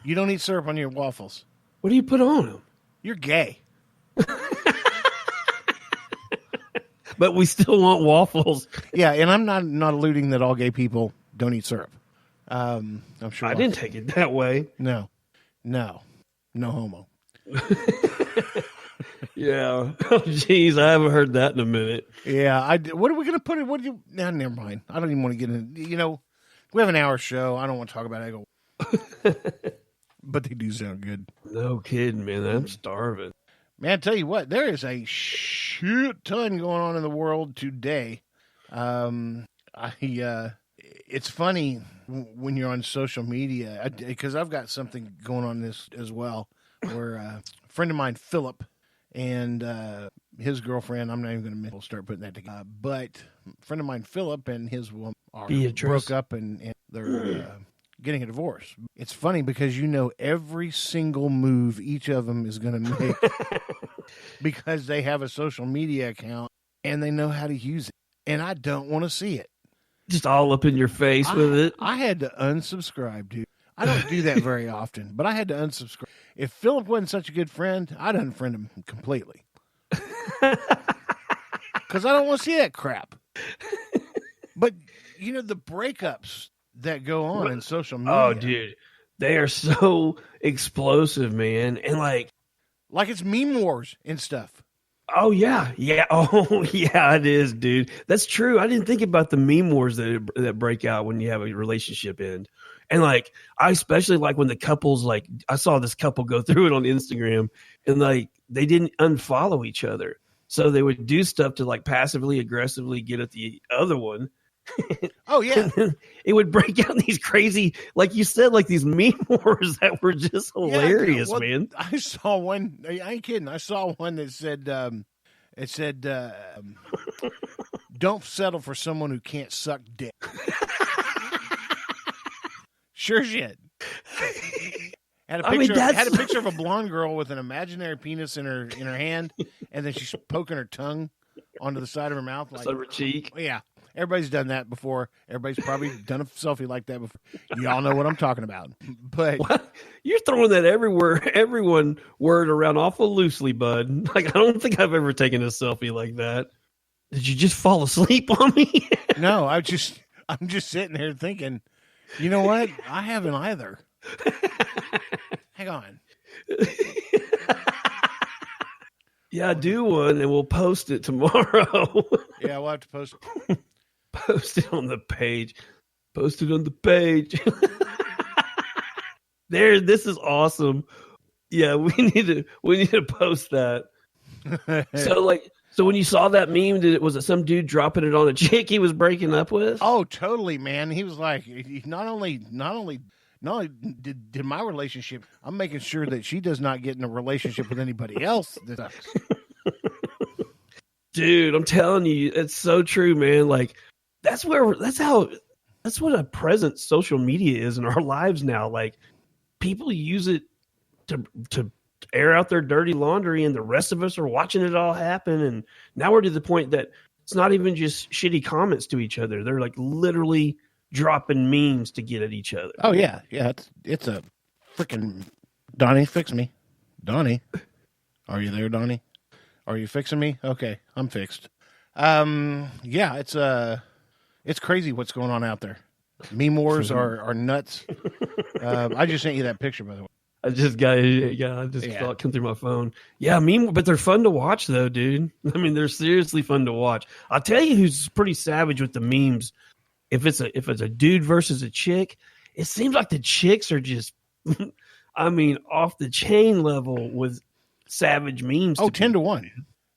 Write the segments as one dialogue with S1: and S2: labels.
S1: You don't eat syrup on your waffles.
S2: What do you put on them?
S1: You're gay.
S2: But we still want waffles.
S1: Yeah, and I'm not alluding that all gay people don't eat syrup. I'm sure.
S2: I didn't take it that way.
S1: No homo.
S2: Yeah. Oh, jeez, I haven't heard that in a minute.
S1: Yeah, what are we going to put in? What do you? Nah, never mind. I don't even want to get in. You know, we have an hour show. I don't want to talk about it. But they do sound good.
S2: No kidding, man. I'm starving.
S1: Man, I tell you what, there is a shit ton going on in the world today. It's funny when you're on social media because I've got something going on this as well. Where a friend of mine, Philip, and his girlfriend, I'm not even going to start putting that together. But a friend of mine, Philip, and his woman are broke up and they're getting a divorce. It's funny because you know every single move each of them is going to make because they have a social media account and they know how to use it. And I don't want to see it.
S2: Just all up in your face with it.
S1: I had to unsubscribe, dude. I don't do that very often, but I had to unsubscribe. If Philip wasn't such a good friend, I'd unfriend him completely. Because I don't want to see that crap. But, you know, the breakups that go on in social media.
S2: Oh, dude. They are so explosive, man. And like
S1: it's meme wars and stuff.
S2: Oh, yeah. Yeah. Oh, yeah, it is, dude. That's true. I didn't think about the meme wars that break out when you have a relationship end. And like, I especially like when the couples, like, I saw this couple go through it on Instagram and like, they didn't unfollow each other. So they would do stuff to like passively aggressively get at the other one.
S1: Oh, yeah.
S2: It would break out these crazy, like you said, like these meme wars that were just hilarious, man.
S1: I saw one. I ain't kidding. I saw one that said, don't settle for someone who can't suck dick. Sure shit. Had a picture of a blonde girl with an imaginary penis in her hand, and then she's poking her tongue onto the side of her mouth, like
S2: her cheek.
S1: Yeah, everybody's done that before. Everybody's probably done a selfie like that before. Y'all know what I'm talking about. But
S2: what? You're throwing that everyone word around awful loosely, bud. Like I don't think I've ever taken a selfie like that. Did you just fall asleep on me?
S1: No, I'm just sitting here thinking. You know what? I haven't either. Hang on.
S2: Yeah, do one and we'll post it tomorrow.
S1: Yeah, we'll have to post it.
S2: Post it on the page. Post it on the page. There, this is awesome. Yeah, we need to post that. So when you saw that meme, was it some dude dropping it on a chick he was breaking up with?
S1: Oh, totally, man. He was like, not only did my relationship, I'm making sure that she does not get in a relationship with anybody else.
S2: Dude, I'm telling you, it's so true, man. Like that's what a present social media is in our lives now. Like people use it to air out their dirty laundry, and the rest of us are watching it all happen. And now we're to the point that it's not even just shitty comments to each other. They're like literally dropping memes to get at each other.
S1: Oh yeah. Yeah. It's a freaking Donnie, fix me. Donnie, are you there, Donnie? Are you fixing me? Okay. I'm fixed. Yeah, it's crazy what's going on out there. Meme wars are nuts. I just sent you that picture, by the way.
S2: I just saw it come through my phone. Yeah, but they're fun to watch though, dude. I mean, they're seriously fun to watch. I'll tell you who's pretty savage with the memes. If it's a dude versus a chick, it seems like the chicks are just, I mean, off the chain level with savage memes.
S1: Oh, 10 to 1.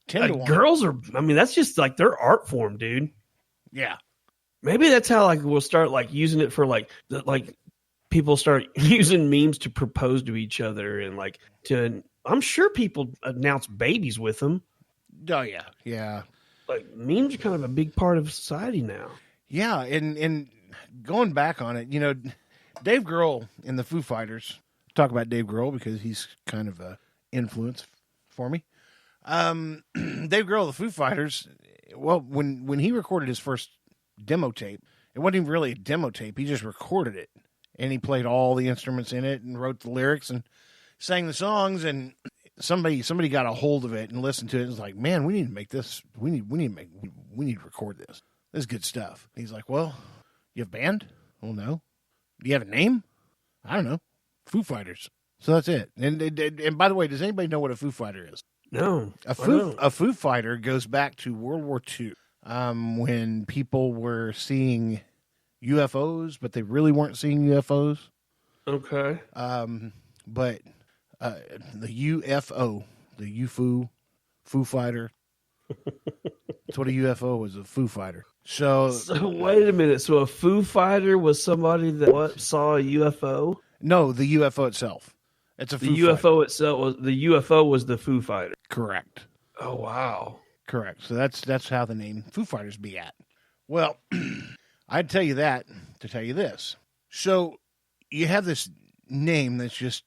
S1: 10 to 1.
S2: Girls are, I mean, that's just like their art form, dude.
S1: Yeah.
S2: Maybe that's how like we'll start like using it for like people start using memes to propose to each other and like I'm sure people announce babies with them.
S1: Oh yeah. Yeah.
S2: Like memes are kind of a big part of society now.
S1: Yeah. And going back on it, you know, Dave Grohl in the Foo Fighters, talk about Dave Grohl because he's kind of a influence for me. Dave Grohl, the Foo Fighters, well, when he recorded his first demo tape, it wasn't even really a demo tape. He just recorded it. and he played all the instruments in it and wrote the lyrics and sang the songs. And somebody got a hold of it and listened to it and was like, man, we need to make this. We need to record this. This is good stuff. And he's like, well, you have a band? Well, no. Do you have a name? I don't know. Foo Fighters. So that's it. And by the way, does anybody know what a Foo Fighter is?
S2: No.
S1: A Foo Fighter goes back to World War II, when people were seeing UFOs, but they really weren't seeing UFOs.
S2: Okay.
S1: But the UFO, the Foo Fighter. That's what a UFO was, a Foo Fighter. So
S2: wait a minute. So a Foo Fighter was somebody that saw a UFO?
S1: No, the UFO itself. It's a Foo
S2: UFO
S1: Fighter.
S2: itself was the UFO was the Foo Fighter.
S1: Correct.
S2: Oh wow.
S1: Correct. So that's how the name Foo Fighters be at. Well, I'd tell you that to tell you this. So you have this name that's just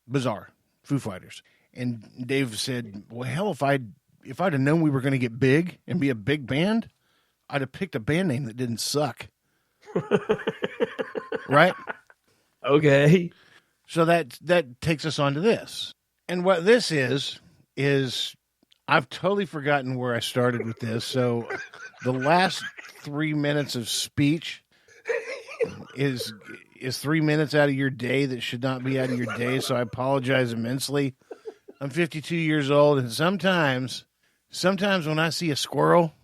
S1: bizarre, Foo Fighters. And Dave said, well, hell, if I'd have known we were going to get big and be a big band, I'd have picked a band name that didn't suck. Right?
S2: Okay.
S1: So that takes us on to this. And what this is I've totally forgotten where I started with this. So the last 3 minutes of speech is 3 minutes out of your day that should not be out of your day. So I apologize immensely. I'm 52 years old, and sometimes when I see a squirrel,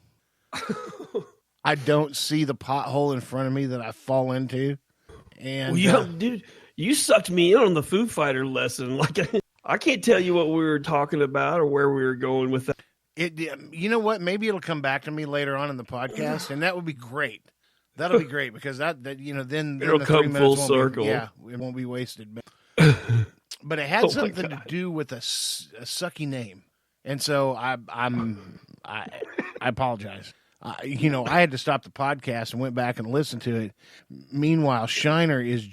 S1: I don't see the pothole in front of me that I fall into. And
S2: dude, you sucked me in on the Foo Fighter lesson. Like I can't tell you what we were talking about or where we were going with that.
S1: You know what? Maybe it'll come back to me later on in the podcast, and that would be great. That'll be great because that then
S2: it'll
S1: the
S2: come full circle.
S1: It won't be wasted. But it had something to do with a sucky name, and so I apologize. I had to stop the podcast and went back and listened to it. Meanwhile, Shiner is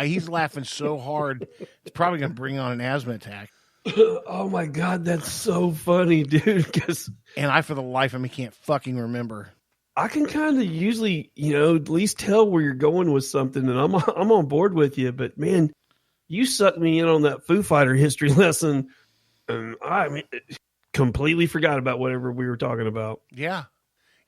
S1: he's laughing so hard, it's probably going to bring on an asthma attack.
S2: Oh my God, that's so funny, dude.
S1: And I, for the life of me, can't fucking remember.
S2: I can kind of usually, at least tell where you're going with something, and I'm on board with you. But man, you sucked me in on that Foo Fighter history lesson, and I completely forgot about whatever we were talking about.
S1: Yeah.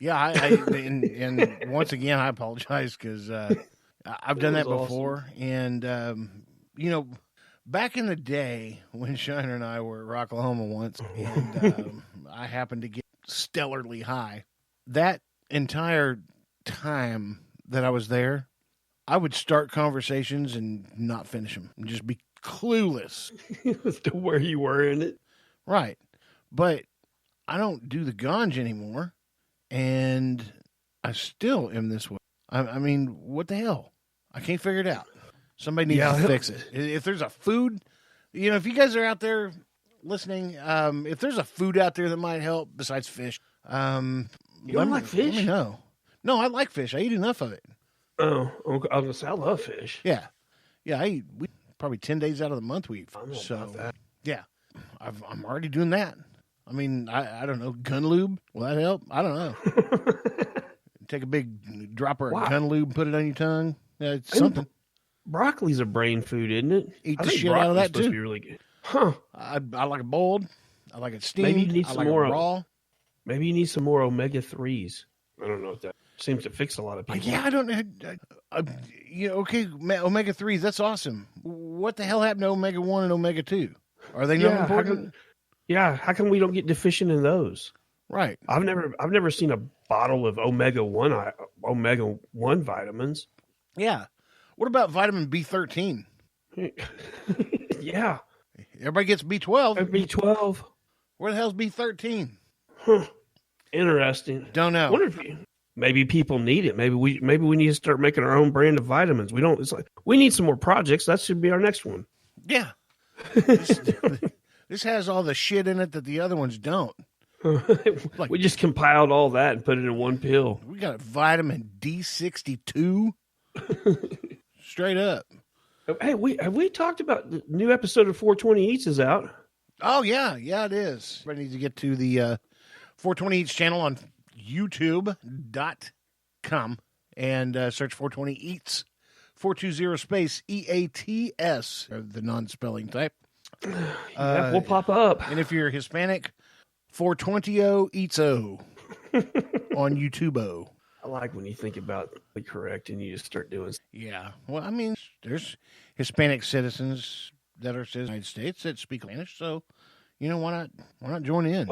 S1: And once again, I apologize because I've done that before. Awesome. And back in the day when Shiner and I were at Rocklahoma once, and I happened to get stellarly high. That entire time that I was there, I would start conversations and not finish them and just be clueless
S2: as to where you were in it.
S1: Right. But I don't do the ganj anymore, and I still am this way. I mean, what the hell? I can't figure it out. Somebody needs to fix it. If there's a food, if you guys are out there listening, if there's a food out there that might help besides fish,
S2: you don't like fish?
S1: Let me know. No, I like fish. I eat enough of it.
S2: Oh, okay. I was gonna say I love fish.
S1: Yeah. I eat probably 10 days out of the month we eat fish.
S2: I know about that.
S1: Yeah, I'm already doing that. I mean, I don't know, gun lube. Will that help? I don't know. Take a big dropper of gun lube and put it on your tongue. Yeah, it's something.
S2: Broccoli's a brain food, isn't it?
S1: Eat the shit out of that too.
S2: To be really good. Huh?
S1: I like it boiled. I like it steamed.
S2: Maybe you need some more
S1: raw.
S2: Maybe you need some more omega-3s. I don't know if that seems to fix a lot of people.
S1: Yeah, I don't know. Okay, omega-3s, that's awesome. What the hell happened to omega-1 and omega-2? Are they not important?
S2: How come we don't get deficient in those?
S1: Right.
S2: I've never seen a bottle of omega-1 vitamins.
S1: Yeah. What about vitamin B13?
S2: Yeah.
S1: Everybody gets B12.
S2: B12.
S1: Where the hell's B13?
S2: Huh. Interesting.
S1: Don't know.
S2: Wonder if maybe people need it. Maybe we need to start making our own brand of vitamins. We need some more projects. That should be our next one.
S1: Yeah. This has all the shit in it that the other ones don't.
S2: We just compiled all that and put it in one pill.
S1: We got vitamin D62. Straight up.
S2: Hey, have we talked about the new episode of 420 Eats is out?
S1: Oh, yeah. Yeah, it is. Everybody needs to get to the 420 Eats channel on YouTube.com and search 420 Eats 420 space EATS, the non-spelling type.
S2: We'll pop up.
S1: And if you're Hispanic, 420 EATSO on YouTube.
S2: I like when you think about the correct and you just start doing.
S1: Yeah. Well, I mean, there's Hispanic citizens that are citizens of the United States that speak Spanish, so why not join in?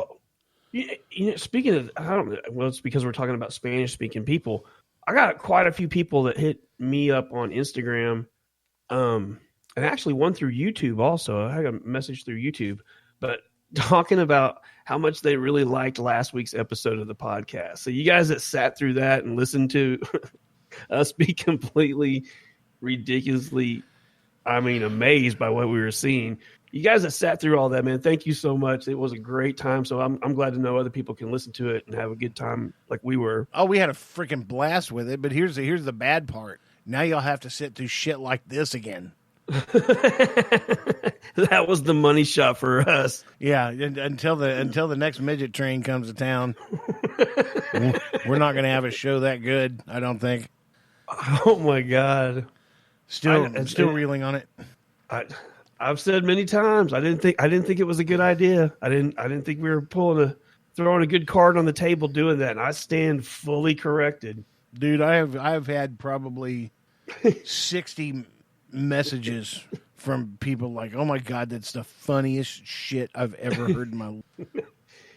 S2: Speaking of, I don't know. Well, it's because we're talking about Spanish-speaking people. I got quite a few people that hit me up on Instagram, and actually one through YouTube also. I got a message through YouTube, but talking about how much they really liked last week's episode of the podcast. So you guys that sat through that and listened to us be completely ridiculously, amazed by what we were seeing. You guys that sat through all that, man, thank you so much. It was a great time. So I'm glad to know other people can listen to it and have a good time like we were.
S1: Oh, we had a freaking blast with it. But here's the bad part. Now y'all have to sit through shit like this again.
S2: That was the money shot for us.
S1: Yeah, until the next midget train comes to town, we're not going to have a show that good. I don't think.
S2: Oh my God!
S1: Still reeling on it.
S2: I've said many times I didn't think it was a good idea. I didn't think we were throwing a good card on the table doing that. And I stand fully corrected,
S1: dude. I've had probably 60 messages from people like, "Oh my God, that's the funniest shit I've ever heard in my life."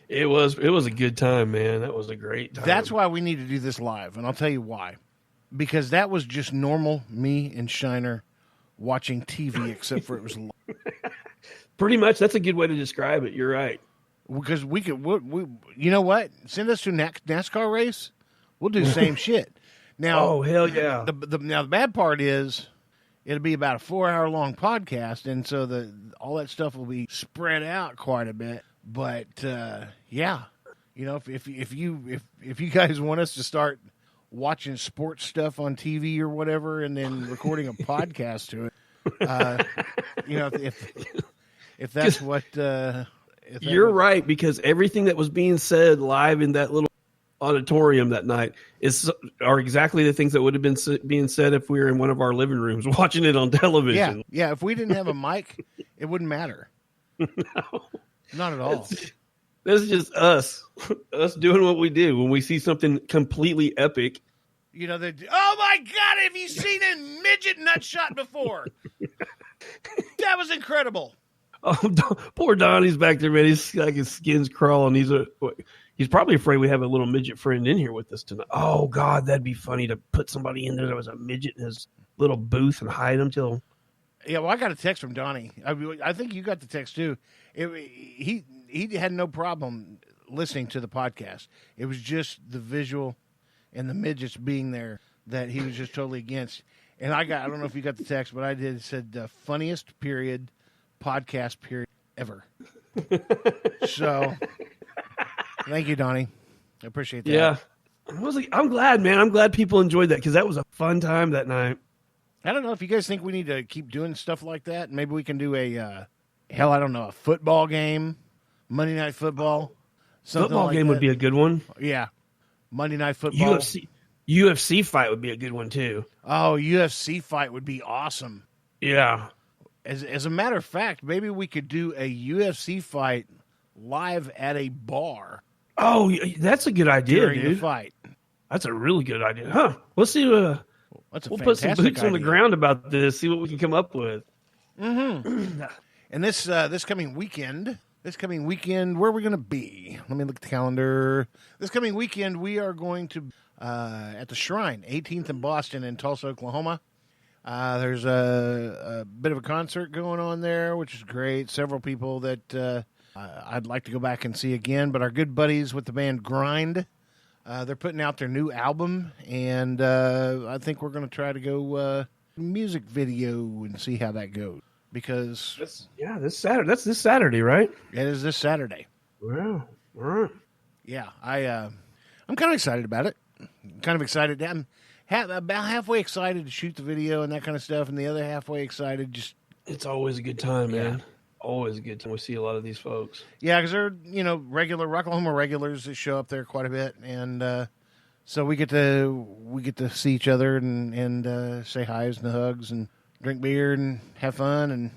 S2: It was a good time, man. That was a great time.
S1: That's why we need to do this live, and I'll tell you why. Because that was just normal me and Shiner watching TV, except for it was
S2: pretty much. That's a good way to describe it. You're right.
S1: Because we you know what? Send us to NASCAR race. We'll do the same shit. Now,
S2: oh hell yeah!
S1: Now the bad part is it'll be about a 4-hour-long podcast, and so all that stuff will be spread out quite a bit. But yeah, if you guys want us to start watching sports stuff on TV or whatever, and then recording a podcast to it, if that's what
S2: you're right, because everything that was being said live in that little auditorium that night are exactly the things that would have been being said if we were in one of our living rooms watching it on television.
S1: Yeah. If we didn't have a mic, it wouldn't matter.
S2: No,
S1: not at all.
S2: That's just us doing what we do when we see something completely epic.
S1: Oh my God, have you seen a midget nut shot before? That was incredible.
S2: Oh, poor Donnie's back there, man. He's like his skin's crawling. He's probably afraid we have a little midget friend in here with us tonight. Oh God, that'd be funny to put somebody in there that was a midget in his little booth and hide him till.
S1: Yeah, well, I got a text from Donnie. I think you got the text too. He had no problem listening to the podcast. It was just the visual and the midgets being there that he was just totally against. And I don't know if you got the text, but I did. It said the funniest podcast ever. So thank you, Donnie. I appreciate that.
S2: Yeah. I'm glad, man. I'm glad people enjoyed that because that was a fun time that night.
S1: I don't know if you guys think we need to keep doing stuff like that. Maybe we can do a a football game, Monday Night Football.
S2: Football game would be a good one.
S1: Yeah. Monday Night Football.
S2: UFC fight would be a good one too.
S1: Oh, UFC fight would be awesome.
S2: Yeah.
S1: As a matter of fact, maybe we could do a UFC fight live at a bar.
S2: Oh, that's a good idea,
S1: during
S2: dude.
S1: The fight.
S2: That's a really good idea, huh? Let's see. We'll put some boots on the ground about this. See what we can come up with.
S1: Mm-hmm. And this coming weekend, where are we going to be? Let me look at the calendar. This coming weekend, we are going to at the Shrine, 18th in Boston in Tulsa, Oklahoma. There's a bit of a concert going on there, which is great. Several people that I'd like to go back and see again, but our good buddies with the band Grind, they're putting out their new album, and I think we're going to try to go music video and see how that goes. Because
S2: this Saturday. That's this Saturday, right?
S1: It is this Saturday.
S2: Wow. All right.
S1: Yeah, I'm kind of excited about it. Kind of excited. I'm about halfway excited to shoot the video and that kind of stuff, and the other halfway excited just.
S2: It's always a good time, man. Always a good time. We see a lot of these folks.
S1: Yeah, because they're regular Rocklahoma regulars that show up there quite a bit, and So we get to see each other and say hi's and hugs and drink beer and have fun and